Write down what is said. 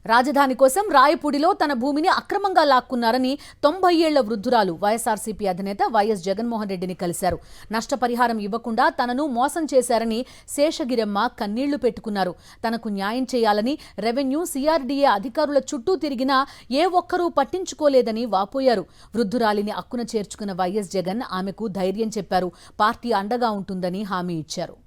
రాజధాని కోసం రాయపూడిలో తన భూమిని అక్రమంగా లాక్కున్నారని 90 ఏళ్ల వృద్ధురాలు వైఎస్ఆర్సీపీ అధినేత వైఎస్ జగన్మోహన్ రెడ్డిని కలిశారు. నష్టపరిహారం ఇవ్వకుండా తనను మోసం చేశారని శేషగిరమ్మ కన్నీళ్లు పెట్టుకున్నారు. తనకు న్యాయం చేయాలని రెవెన్యూ సిఆర్డీఏ అధికారుల చుట్టూ తిరిగినా ఏ ఒక్కరూ పట్టించుకోలేదని వాపోయారు. వృద్ధురాలిని అక్కున చేర్చుకున్న వైఎస్ జగన్ ఆమెకు ధైర్యం చెప్పారు. పార్టీ అండగా ఉంటుందని హామీ ఇచ్చారు.